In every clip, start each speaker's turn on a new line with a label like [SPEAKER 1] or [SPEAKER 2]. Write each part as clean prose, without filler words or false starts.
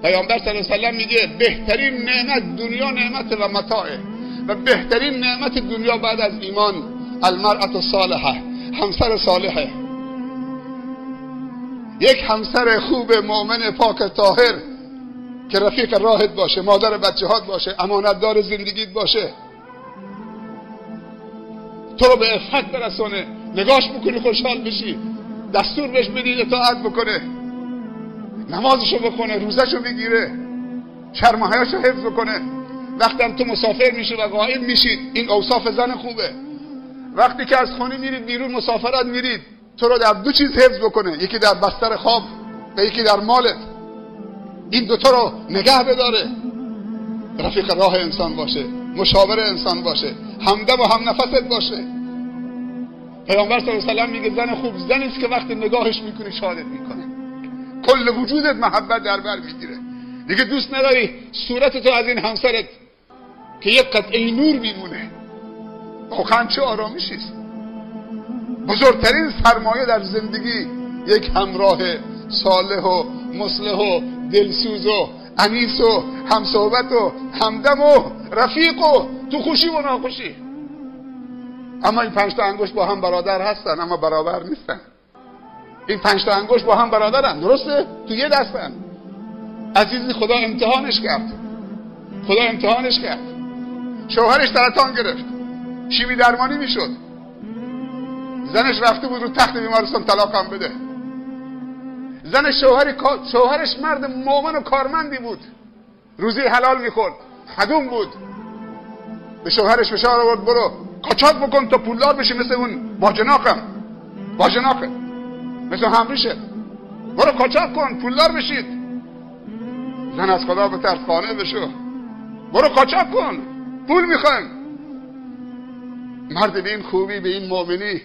[SPEAKER 1] پیامبر صلی الله علیه و سلم میگه بهترین نعمت دنیا نعمت و متاعه، و بهترین نعمت دنیا بعد از ایمان المرأة الصالحه، همسر صالحه. یک همسر خوب مؤمن پاک طاهر که رفیق راهت باشه، مادر بچه‌هات باشه، امانتدار زندگیت باشه، تو رو به عفت برسونه، نگاش بکنی خوشحال بشی، دستور بهش بدی اطاعت بکنه، نمازشو بکنه، روزشو بگیره، شرم و حیاشو حفظ بکنه. وقتی هم تو مسافر میشی و غایب میشید، این اوصاف زن خوبه. وقتی که از خونه میرید بیرون مسافرت میرید، تو رو در دو چیز حفظ بکنه، یکی در بستر خواب و یکی در مالت. این دوتا رو نگه بداره، رفیق راه انسان باشه، مشاور انسان باشه، همدم و هم نفست باشه. پیامبر صلی الله علیه و سلم میگه زن خوب زنی است که وقتی نگاهش میکنی شادت میکنه، کل وجودت محبت در بر میگیره. دیگه دوست نداری صورت تو از این همسرت که یک قطعه نور میمونه. واقعا چه آرامشی است. بزرگترین سرمایه در زندگی یک همراه صالح و مصلح و دلسوز و انیس و همصحبت و همدم و رفیق و تو خوشی و ناخوشی. اما این 5 تا انگشت با هم برادر هستن اما برابر نیستن. این 5 تا انگشت با هم برادرن، درسته؟ تو یه دستن. عزیزی خدا امتحانش کرد. خدا امتحانش کرد. شوهرش سرطان گرفت، شیمی درمانی میشد، زنش رفته بود رو تخت بیمارستان طلاقم بده. زن شوهرش مرد مؤمن و کارمندی بود، روزی حلال میخورد، خدوم بود. به شوهرش فشار آورد برو قاچاق بکن تا پولدار بشی مثل اون باجناقه، مثل همریشه، برو قاچاق کن پولدار بشید. زن از خدا بترس، قانع بشو، برو قاچاق کن، پول میخوایم. مرد به این خوبی، به این مؤمنی،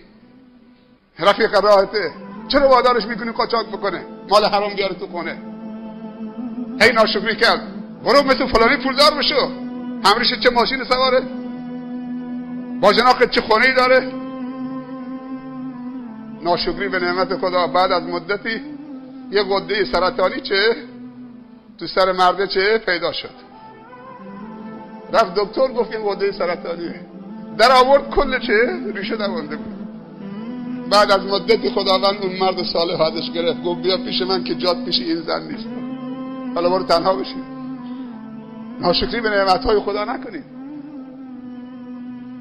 [SPEAKER 1] رفیق راحته، چرا وادارش میکنی قاچاق بکنه، مال حرام بیاره تو خونه؟ هی ناشکری کرد، برو مثل فلانی پولدار بشو. همریشه چه ماشین سواره، باجناقت چه خونه‌ای داره. ناشکری به نعمت خدا. بعد از مدتی یه غده سرطانی چه تو سر مرده چه پیدا شد. رفت دکتر گفت این غده سرطانیه، در آورد کل چه ریشه دوانده بود. بعد از مدتی خداوند اون مرد صالح ازش گرفت، گفت بیا پیش من که جات پیش این زن نیست، حالا برو تنها بشی. ناشکری به نعمتهای خدا نکنید.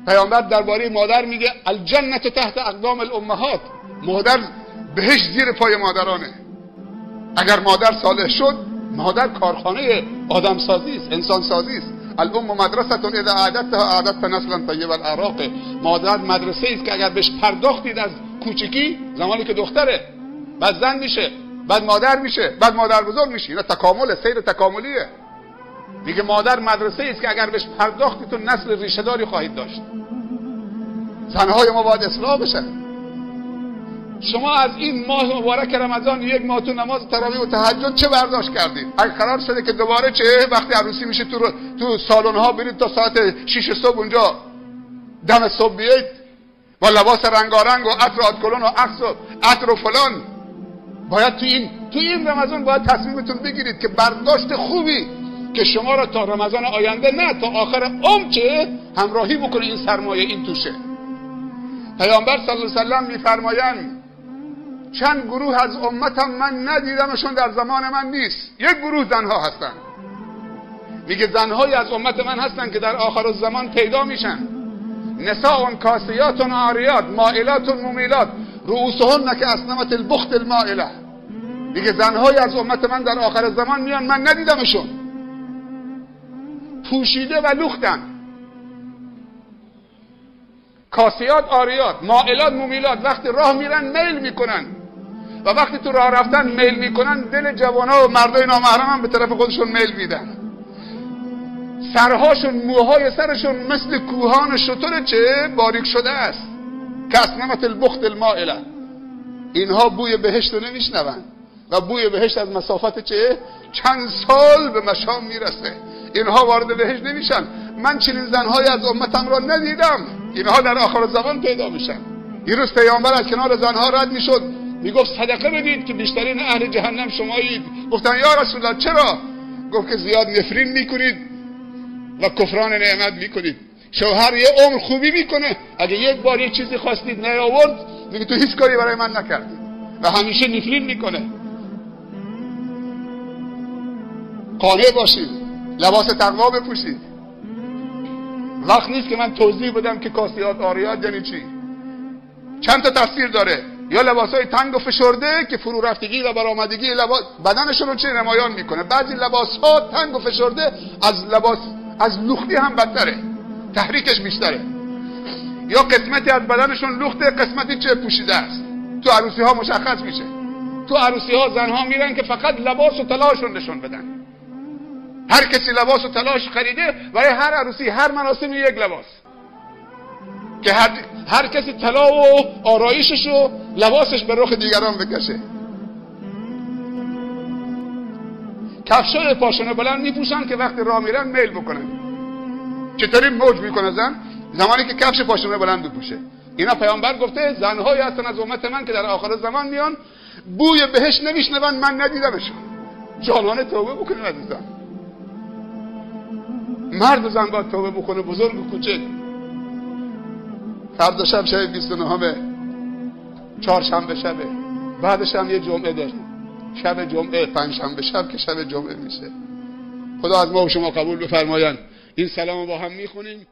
[SPEAKER 1] پیامبر درباره مادر میگه الجنة تحت اقدام الامهات، مادر بهش زیر پای مادرانه. اگر مادر صالح شد، مادر کارخانه آدم سازی است، انسان سازی است. الام مدرسه اذا اعددتها اعددت نسلا طیب الاعراق. مادر مدرسه است که اگر بهش پرداختید از کوچکی، زمانی که دختره، بعد زن میشه، بعد مادر میشه، بعد مادر بزرگ میشه. اینا تکامل، سیر تکاملیه. میگه مادر مدرسه است که اگر بهش پرداختید تو نسل ریشه داری خواهید داشت. زنهای ما باید اصلاح بشن. شما از این ماه مبارک رمضان یک ماه تو نماز تراویح و تهجد چه برداشت کردید؟ اگه قرار شده که دوباره چه وقتی عروسی میشه تو سالن ها برید تا ساعت 6 صبح اونجا دم صبح بیایید با لباس رنگارنگ و عطر آدکلون و عکس و عطر و فلان. باید تو این رمضان باید تصمیمتون بگیرید که برداشت خوبی که شما را تا رمضان آینده، نه تا آخر عمر چه همراهی بکنه. این سرمایه این توشه. پیامبر صلی الله علیه و سلم میفرمایند چند گروه از امتم من ندیدمشون در زمان من نیست. یک گروه زنها هستن. میگه زنهای از امت من هستن که در آخر الزمان پیدا میشن. نساء کاسیات عاریات مائلات ممیلات رؤوسهن که اسنمة البخت المائله. میگه زنهای از امت من در آخر زمان میان، من ندیدمشون، پوشیده و لختن. کاسیات عاریات مائلات ممیلات، وقتی راه میرن میل میکنن و وقتی تو راه رفتن میل میکنن، دل جوانا و مردای نامحرم هم به طرف خودشون میل میدن. سرهاشون، موهای سرشون مثل کوهان شتر چه باریک شده است، که اسنمة البخت المائله. اینها بوی بهشت رو نمیشنون و بوی بهشت از مسافت چه چند سال به مشام میرسه. اینها وارد بهشت نمیشن. من چنین زنهای از امتم را ندیدم. اینها در آخر زمان پیدا میشن. یه روز پیامبر از کنار زنها رد میشد، میگفت صدقه بدید که بیشترین اهل جهنم شمایید. گفتن یا رسول الله چرا؟ گفت که زیاد نفرین میکنید و کفران نعمت میکنید. شوهر یه عمر خوبی میکنه، اگه یک بار یه چیزی خواستید نیاورد میگه تو هیچ کاری برای من نکردی و همیشه نفرین میکنه. قانع باشید، لباس تقوا بپوشید. وقت نیست که من توضیح بدم که کاسیات آریات یعنی چی. چند تا تفسیر داره. یا لباسای تنگ و فشرده که فرو رفتگی و برآمدگی بدنشون رو چه نمایان میکنه. بعضی لباس‌ها تنگ و فشرده از لختی هم بدتره، تحریکش بیشتره. یا قسمتی از بدنشون لخته، قسمتی چه پوشیده است. تو عروسی ها مشخص میشه. تو عروسی ها زنها میرن که فقط لباس و طلاشون نشون بدن. هر کسی لباس و طلاش خریده برای هر عروسی، هر مراسمی یک لباس، که هر کسی طلا و آرایشش و لباسش به رخ دیگران بکشه. کفشای پاشنه بلند میپوشن که وقتی راه میرن میل بکنن. چطوری موج میکنه زن؟ زمانی که کفش پاشنه بلند بپوشه. اینا پیامبر گفته زنهایی هستن از امت من که در آخر زمان میان بوی بهشت نمیشنون، من ندیدمشون. جانانه توبه بکنین عزیزان. مرد و زن باید توبه بکنه، بزرگ و کوچک. فردا شب 29 چهارشنبه شبه، بعدش هم یه جمعه داریم، شب جمعه، پنجشنبه شب که شب جمعه میشه. خدا از ما و شما قبول بفرماین. این سلام با هم میخونیم.